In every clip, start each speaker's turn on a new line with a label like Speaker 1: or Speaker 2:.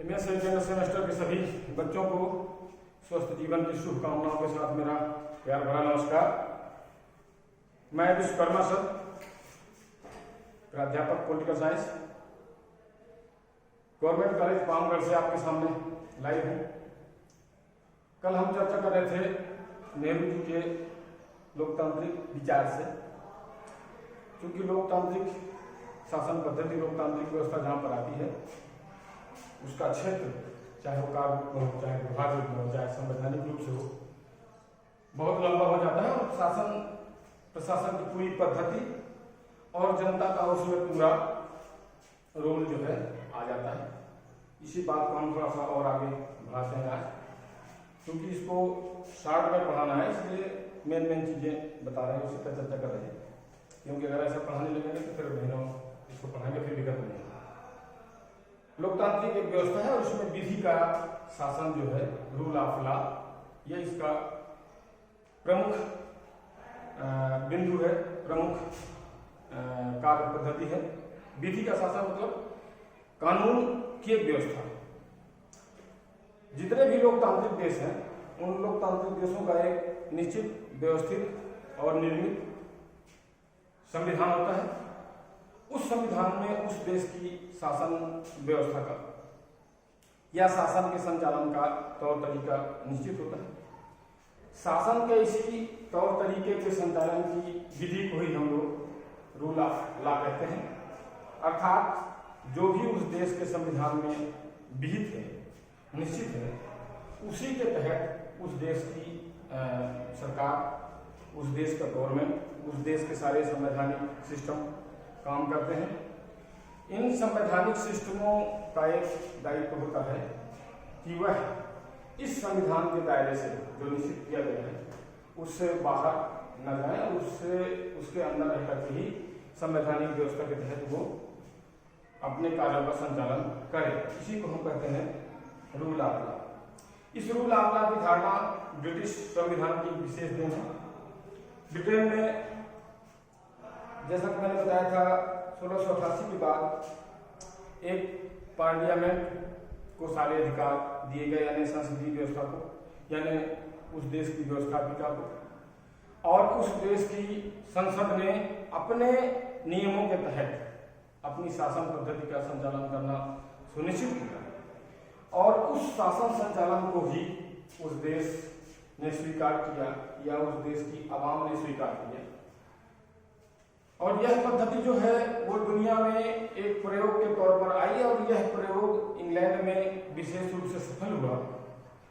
Speaker 1: MS semester के सभी बच्चों को स्वस्थ जीवन की शुभकामनाओं के साथ मेरा प्यार भरा नमस्कार। मैं विश्वकर्मा सर, प्राध्यापक political science, government college Pamgarh से आपके सामने लाइव हूँ। कल हम चर्चा कर रहे थे नेहरू जी के लोकतांत्रिक विचार से, क्योंकि लोकतांत्रिक शासन पद्धति, लोकतांत्रिक व्यवस्था जहाँ पर आती है उसका क्षेत्र, चाहे वो कार्य रूप में हो, चाहे विभाग रूप में हो, चाहे संवैधानिक रूप से हो, बहुत लंबा हो जाता है और शासन प्रशासन की पूरी पद्धति और जनता का उसमें पूरा रोल जो है आ जाता है। इसी बात को हम थोड़ा सा और आगे बढ़ाते हैं आज, क्योंकि इसको शॉर्ट में पढ़ाना है, इसलिए मेन चीजें बता रहे हैं, उसी पर चर्चा कर रहे हैं। क्योंकि अगर ऐसा पढ़ाने लगेंगे तो फिर महीनों इसको पढ़ाएंगे फिर दिक्कत नहीं है। लोकतांत्रिक एक व्यवस्था है और उसमें विधि का शासन जो है, रूल ऑफ लॉ, ये इसका प्रमुख बिंदु है, प्रमुख कार्य पद्धति है। विधि का शासन मतलब कानून की एक व्यवस्था। जितने भी लोकतांत्रिक देश हैं उन लोकतांत्रिक देशों का एक निश्चित व्यवस्थित और निर्मित संविधान होता है। उस संविधान में उस देश की शासन व्यवस्था का या शासन के संचालन का तौर तरीका निश्चित होता है। शासन के इसी तौर तरीके के संचालन की विधि को ही हम लोग रूल ऑफ लॉ कहते हैं। अर्थात जो भी उस देश के संविधान में विहित है, निश्चित है, उसी के तहत उस देश की सरकार, उस देश का गवर्नमेंट, उस देश के सारे संवैधानिक सिस्टम काम करते हैं। इन संवैधानिक सिस्टमों का एक दायित्व होता है कि वह इस संविधान के दायरे से जो निश्चित किया गया है उससे बाहर न जाए, उसके अंदर रह करके ही संवैधानिक व्यवस्था के तहत वो अपने कार्यों का संचालन करे। इसी को हम कहते हैं रूल ऑफ लॉ। इस रूल ऑफ लॉ की धारणा ब्रिटिश संविधान की विशेष देन है। ब्रिटेन में, जैसा कि मैंने बताया था, 1688 के बाद एक पार्लियामेंट को सारे अधिकार दिए गए, यानी संसदीय व्यवस्था को, यानी उस देश की व्यवस्थापिका को, और उस देश की संसद ने अपने नियमों के तहत अपनी शासन पद्धति का संचालन करना सुनिश्चित किया और उस शासन संचालन को ही उस देश ने स्वीकार किया या उस देश की आवाम ने स्वीकार किया। और यह पद्धति जो है वो दुनिया में एक प्रयोग के तौर पर आई और यह प्रयोग इंग्लैंड में विशेष रूप से सफल हुआ।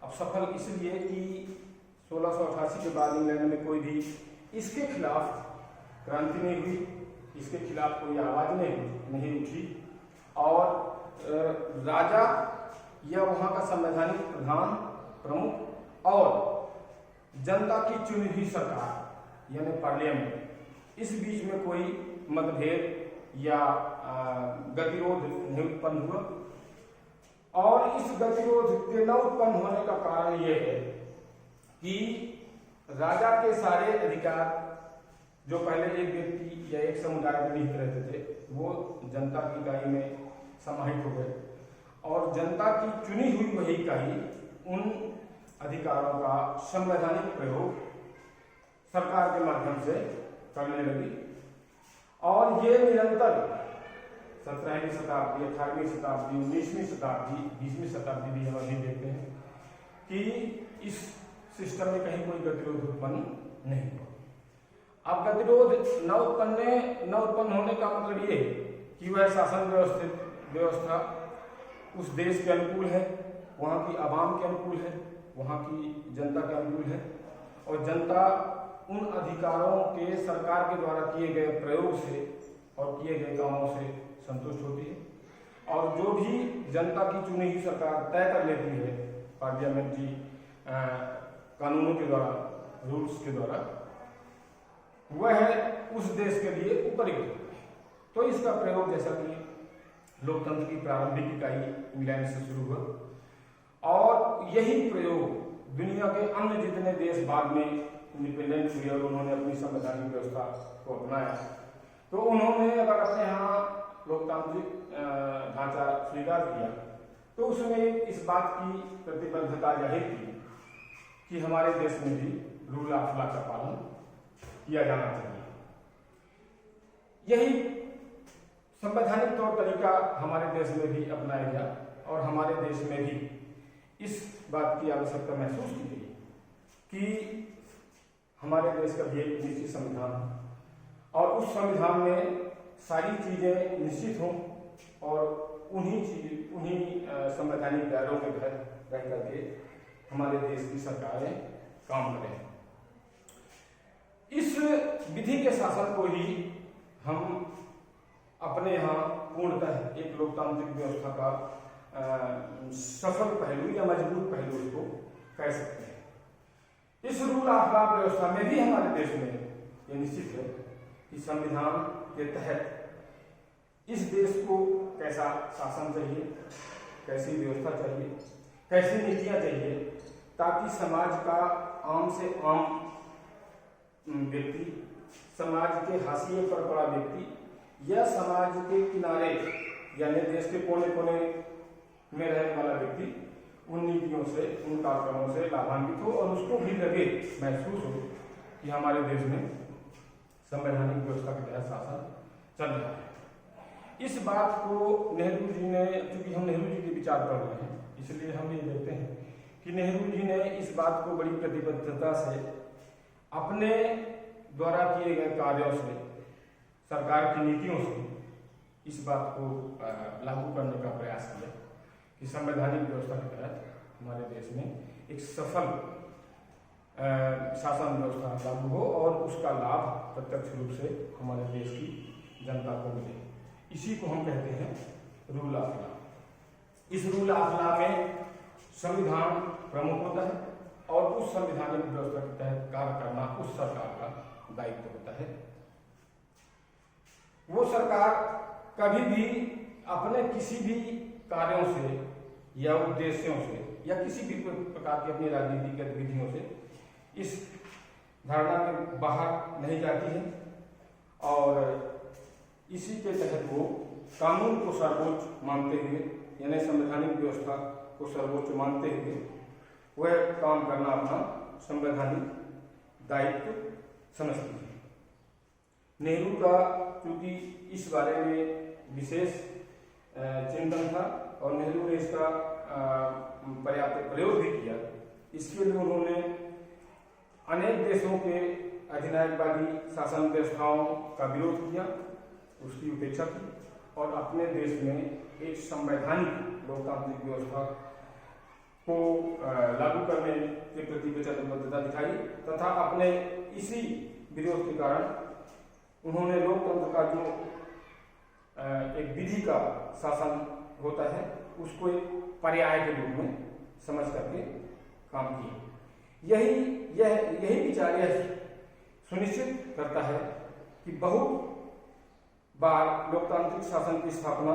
Speaker 1: अब सफल इसलिए कि 1688 के बाद इंग्लैंड में कोई भी इसके खिलाफ क्रांति नहीं हुई, इसके खिलाफ कोई आवाज नहीं उठी और राजा या वहां का संवैधानिक प्रधान, प्रमुख और जनता की चुनी हुई सरकार यानी पार्लियामेंट, इस बीच में कोई मतभेद या गतिरोध नहीं उत्पन्न हुआ। और इस गतिरोध के न उत्पन्न होने का कारण यह है कि राजा के सारे अधिकार जो पहले एक व्यक्ति या एक समुदाय में निहित रहते थे वो जनता की इकाई में समाहित हो गए और जनता की चुनी हुई वही इकाई उन अधिकारों का संवैधानिक प्रयोग सरकार के माध्यम से करने लगी। और ये निरंतर 17वीं शताब्दी, 18वीं शताब्दी, 19वीं शताब्दी, 20वीं शताब्दी भी हम अभी देखते हैं कि इस सिस्टम में कहीं कोई गतिरोध उत्पन्न नहीं हुआ। अब गतिरोध न उत्पन्न होने का मतलब ये कि वह शासन व्यवस्था उस देश के अनुकूल है, वहाँ की आवाम के अनुकूल है, वहाँ की जनता के अनुकूल है और जनता उन अधिकारों के सरकार के द्वारा किए गए प्रयोग से और किए गए कामों से संतुष्ट होती है। और जो भी जनता की चुनी हुई सरकार तय कर लेती है पार्लियामेंट्री कानूनों के द्वारा, रूल्स के द्वारा, वह उस देश के लिए उपयुक्त है। तो इसका प्रयोग, जैसा कि लोकतंत्र की प्रारंभिक इकाई इंग्लैंड से शुरू हुआ और यही प्रयोग दुनिया के अन्य जितने देश बाद में इंडिपेंडेंट हुए और उन्होंने अपनी संवैधानिक व्यवस्था को अपनाया, तो उन्होंने अगर अपने यहाँ लोकतांत्रिक ढांचा स्वीकार किया तो उसने इस बात की प्रतिबद्धता जाहिर की कि हमारे देश में भी रूल ऑफ लॉ का पालन किया जाना चाहिए। यही संवैधानिक तौर तरीका हमारे देश में भी अपनाया गया और हमारे देश में भी इस बात की आवश्यकता महसूस की गई कि हमारे देश का भी एक निश्चित संविधान है और उस संविधान में सारी चीजें निश्चित हों और उन्हीं संवैधानिक दायरों के तहत रह करके हमारे देश की सरकारें काम करें। इस विधि के शासन को ही हम अपने यहाँ पूर्णतः एक लोकतांत्रिक व्यवस्था का सफल पहलू या मजबूत पहलू इसको कह सकते हैं। इस रूल ऑफ लॉ व्यवस्था में भी हमारे देश में ये निश्चित है कि संविधान के तहत इस देश को कैसा शासन चाहिए, कैसी व्यवस्था चाहिए, कैसी नीतियां चाहिए, ताकि समाज का आम से आम व्यक्ति, समाज के हाशिए पर पड़ा व्यक्ति या समाज के किनारे यानी देश के कोने कोने में रहने वाला व्यक्ति उन नीतियों से, उन कार्यक्रमों से लाभान्वित हो और उसको भी लगे, महसूस हो कि हमारे देश में संवैधानिक व्यवस्था के तहत शासन चल रहा है। इस बात को नेहरू जी ने, चूंकि हम नेहरू जी के विचार पढ़ रहे हैं इसलिए हम ये देखते हैं कि नेहरू जी ने इस बात को बड़ी प्रतिबद्धता से अपने द्वारा किए गए कार्यों से, सरकार की नीतियों से इस बात को लागू करने का प्रयास किया कि संवैधानिक व्यवस्था के तहत हमारे देश में एक सफल शासन व्यवस्था लागू हो और उसका लाभ प्रत्यक्ष रूप से हमारे देश की जनता को मिले। इसी को हम कहते हैं रूल ऑफ लॉ। इस रूल ऑफ लॉ में संविधान प्रमुख होता है और उस संवैधानिक व्यवस्था के तहत कार्य करना उस सरकार का दायित्व होता है। वो सरकार कभी भी अपने किसी भी कार्यों से या उद्देश्यों से या किसी भी प्रकार की अपनी राजनीतिक गतिविधियों से इस धारणा के बाहर नहीं जाती है और इसी के तहत वो कानून को सर्वोच्च मानते हुए यानी संवैधानिक व्यवस्था को सर्वोच्च मानते हुए वह काम करना अपना संवैधानिक दायित्व समझती है। नेहरू का चूंकि इस बारे में विशेष चिंतन था और नेहरू ने इसका पर्याप्त प्रयोग भी किया, इसके लिए उन्होंने अनेक देशों के अधिनायकवादी शासन व्यवस्थाओं का विरोध किया, उसकी उपेक्षा की और अपने देश में एक संवैधानिक लोकतांत्रिक व्यवस्था को लागू करने के प्रति वचनबद्धता दिखाई तथा अपने इसी विरोध के कारण उन्होंने लोकतंत्र का जो एक विधि का शासन होता है उसको एक पर्याय के रूप में समझ करके काम किया। यही विचार यह सुनिश्चित करता है कि बहुत बार लोकतांत्रिक शासन की स्थापना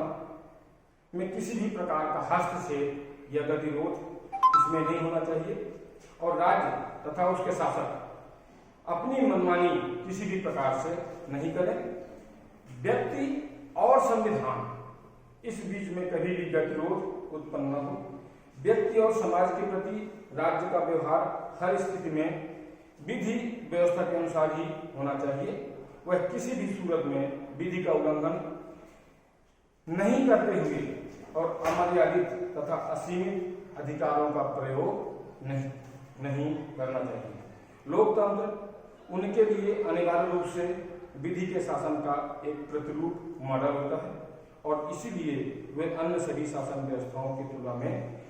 Speaker 1: में किसी भी प्रकार का हस्तक्षेप या गतिरोध इसमें नहीं होना चाहिए और राज्य तथा उसके शासक अपनी मनमानी किसी भी प्रकार से नहीं करें। व्यक्ति और संविधान इस बीच में कभी भी गतिरोध उत्पन्न न हो। व्यक्ति और समाज के प्रति राज्य का व्यवहार हर स्थिति में विधि व्यवस्था के अनुसार ही होना चाहिए। वह किसी भी सूरत में विधि का उल्लंघन नहीं करते हुए और अमर्यादित तथा असीमित अधिकारों का प्रयोग नहीं करना चाहिए। लोकतंत्र उनके लिए अनिवार्य रूप से विधि के शासन का एक प्रतिरूप मॉडल होता है और इसीलिए वे अन्य सभी शासन व्यवस्थाओं की तुलना में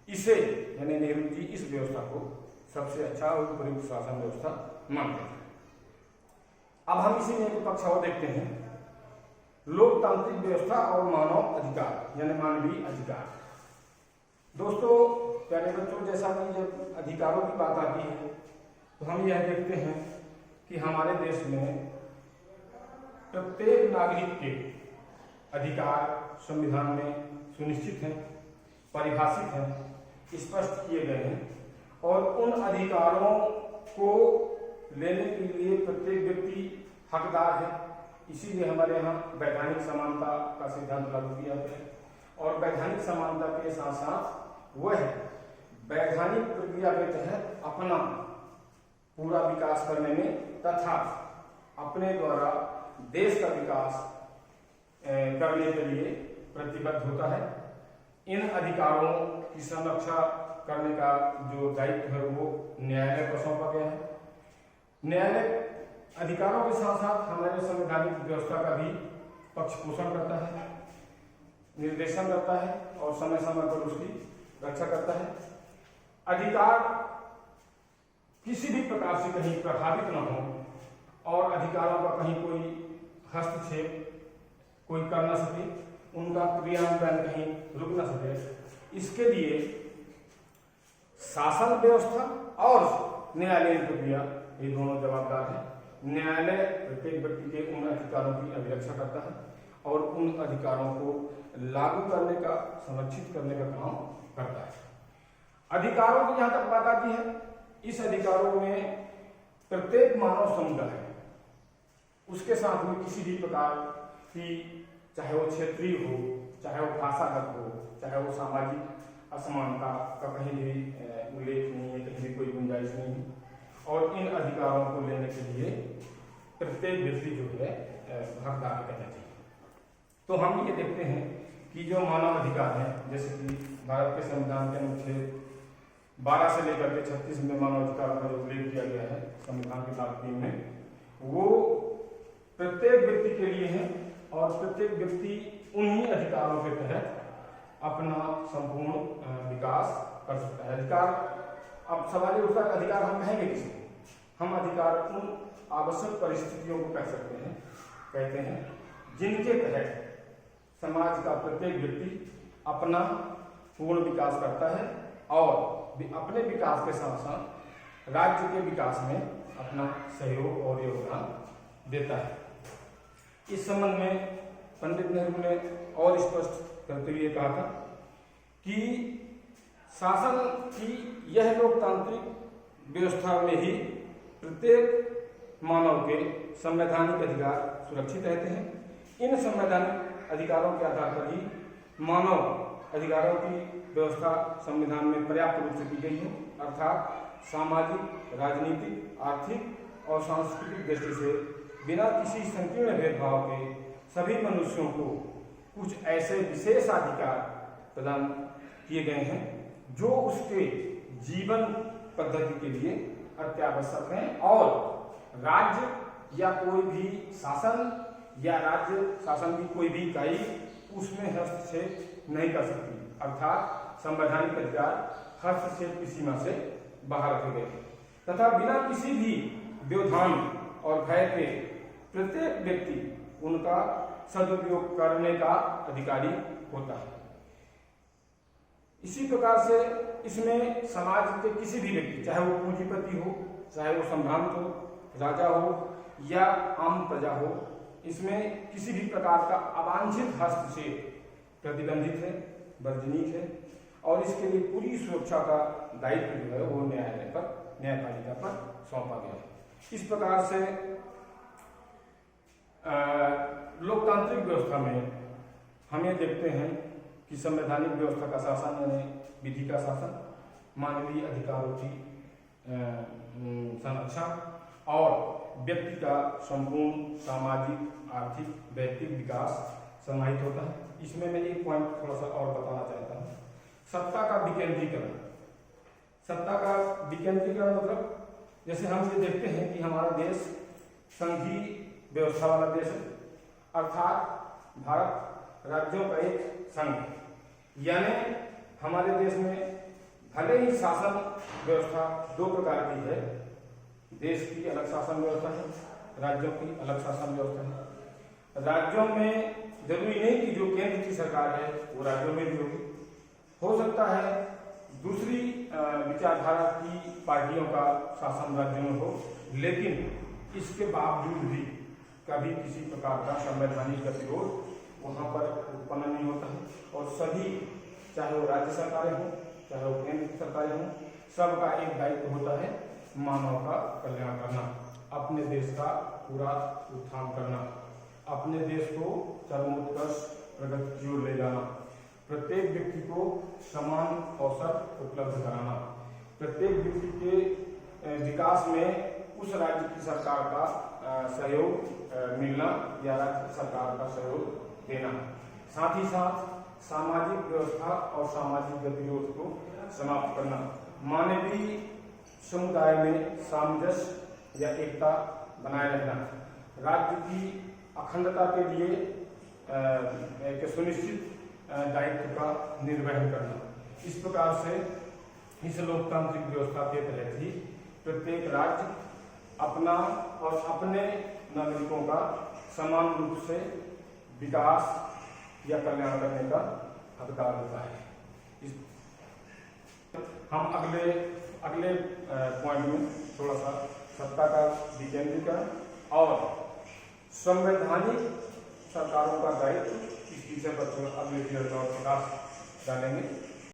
Speaker 1: इसे यानी नेहरू जी इस व्यवस्था को सबसे अच्छा और उपयुक्त शासन व्यवस्था मानते हैं। अब हम इसी में एक पक्ष और देखते हैं, लोकतांत्रिक व्यवस्था और मानव अधिकार यानी मानवीय अधिकार। दोस्तों प्यारे बच्चों, जैसा कि जब अधिकारों की बात आती है तो हम यह देखते हैं कि हमारे देश में प्रत्येक नागरिक के अधिकार संविधान में सुनिश्चित हैं, परिभाषित हैं, स्पष्ट किए गए हैं और उन अधिकारों को लेने के लिए प्रत्येक व्यक्ति हकदार है। इसीलिए हमारे यहाँ वैधानिक समानता का सिद्धांत लागू किया गया है और वैधानिक समानता के साथ साथ वह वैधानिक प्रक्रिया के तहत अपना पूरा विकास करने में तथा अपने द्वारा देश का विकास करने के लिए प्रतिबद्ध होता है। इन अधिकारों की संरक्षा करने का जो दायित्व है वो न्यायालय को सौंपा गया है। न्यायालय अधिकारों के साथ साथ हमारे संवैधानिक व्यवस्था का भी पक्ष पोषण करता है, निर्देशन करता है और समय समय पर उसकी रक्षा करता है। अधिकार किसी भी प्रकार से कहीं प्रभावित न हो और अधिकारों का कहीं कोई हस्तक्षेप कोई कर ना सके, उनका क्रियान्वयन कहीं रुक ना सके, इसके लिए शासन व्यवस्था और न्यायालयीय प्रक्रिया ये दोनों जवाबदार हैं। न्यायालय प्रत्येक व्यक्ति के उन अधिकारों की अभिरक्षा करता है और उन अधिकारों को लागू करने का, संरक्षित करने का काम करता है। अधिकारों की जहां तक बात आती है, इस अधिकारों में प्रत्येक मानव समुदाय उसके साथ में किसी भी प्रकार की, चाहे वो क्षेत्रीय हो, चाहे वो भाषागत हो, चाहे वो सामाजिक असमानता का कहीं भी उल्लेख नहीं है, कहीं भी कोई गुंजाइश नहीं है। और इन अधिकारों को लेने के लिए प्रत्येक व्यक्ति जो है हकदार कहना चाहिए। तो हम ये देखते हैं कि जो मानव अधिकार हैं, जैसे कि भारत के संविधान के अनुच्छेद 12 से लेकर के 36 में मानव अधिकारों का जो उल्लेख किया गया है संविधान के तात्पर्य में, वो प्रत्येक व्यक्ति के लिए है और प्रत्येक व्यक्ति उन्हीं अधिकारों के तहत अपना संपूर्ण विकास कर सकता है। अधिकार, अब सवाल उठता है अधिकार हम कहेंगे किसे? हम अधिकार उन आवश्यक परिस्थितियों को कह सकते हैं, कहते हैं जिनके तहत समाज का प्रत्येक व्यक्ति अपना पूर्ण विकास करता है और अपने विकास के साथ साथ राज्य के विकास में अपना सहयोग और योगदान देता है। इस संबंध में पंडित नेहरू ने और स्पष्ट करते हुए कहा था कि शासन की यह लोकतांत्रिक व्यवस्था में ही प्रत्येक मानव के संवैधानिक अधिकार सुरक्षित रहते हैं। इन संवैधानिक अधिकारों के आधार पर ही मानव अधिकारों की व्यवस्था संविधान में पर्याप्त रूप से की गई है, अर्थात सामाजिक, राजनीतिक, आर्थिक और सांस्कृतिक दृष्टि से बिना किसी संकीर्ण भेदभाव के सभी मनुष्यों को कुछ ऐसे विशेष अधिकार प्रदान किए गए हैं जो उसके जीवन पद्धति के लिए अत्यावश्यक हैं और राज्य या कोई भी शासन या राज्य शासन की कोई भी इकाई उसमें हस्तक्षेप नहीं कर सकती। अर्थात संवैधानिक अधिकार हस्तक्षेप की सीमा से बाहर रखे गए तथा बिना किसी भी व्यवधान और भय के प्रत्येक व्यक्ति उनका सदुपयोग करने का अधिकारी होता है। इसी प्रकार से इसमें समाज के किसी भी व्यक्ति, चाहे वो पूंजीपति हो, चाहे वो संभ्रांत हो, राजा हो या आम प्रजा हो, इसमें किसी भी प्रकार का अवांछित हस्तक्षेप प्रतिबंधित है, वर्जनीय है और इसके लिए पूरी सुरक्षा का दायित्व जो है वो न्यायालय पर, न्यायपालिका पर सौंपा गया है। इस प्रकार से लोकतांत्रिक व्यवस्था में हम ये देखते हैं कि संवैधानिक व्यवस्था का शासन यानी विधि का शासन, मानवीय अधिकारों की संरक्षा और व्यक्ति का संपूर्ण सामाजिक, आर्थिक, व्यक्तिक विकास समाहित होता है। इसमें मैं एक पॉइंट थोड़ा सा और बताना चाहता हूँ, सत्ता का विकेंद्रीकरण। सत्ता का विकेंद्रीकरण मतलब जैसे हम ये देखते हैं कि हमारा देश संघीय व्यवस्था वाला देश है, अर्थात भारत राज्यों का एक संघ, यानी हमारे देश में भले ही शासन व्यवस्था दो प्रकार की है, देश की अलग शासन व्यवस्था है, राज्यों की अलग शासन व्यवस्था है। राज्यों में जरूरी नहीं कि जो केंद्र की सरकार है वो राज्यों में भी होगी, हो सकता है दूसरी विचारधारा की पार्टियों का शासन राज्यों में हो, लेकिन इसके बावजूद भी कभी किसी प्रकार का संवैधानिक गतिरोध वहाँ पर उत्पन्न नहीं होता है और सभी, चाहे वो राज्य सरकारें हों, चाहे वो केंद्र की सरकारें हों, सबका एक दायित्व होता है मानव का कल्याण करना, अपने देश का पूरा उत्थान करना, अपने देश को चरमोत्कर्ष प्रगति की ओर ले जाना। प्रत्येक व्यक्ति को समान अवसर उपलब्ध कराना, प्रत्येक व्यक्ति के विकास में उस राज्य की सरकार का सहयोग मिलना या राज्य सरकार का सहयोग देना, साथ ही साथ सामाजिक व्यवस्था और सामाजिक गतिरोध को समाप्त करना, मानवीय समुदाय में सामंजस्य या एकता बनाए रखना, राज्य की अखंडता के लिए एक सुनिश्चित दायित्व का निर्वहन करना। इस प्रकार से इस लोकतांत्रिक व्यवस्था के तहत ही प्रत्येक राज्य अपना और अपने नागरिकों का समान रूप से विकास या कल्याण करने का अधिकार होता है। हम अगले पॉइंट में थोड़ा सा सत्ता का विकेंद्रीकरण और संवैधानिक सरकारों का दायित्व इस विषय पर अगले वीडियो में प्रकाश डालेंगे।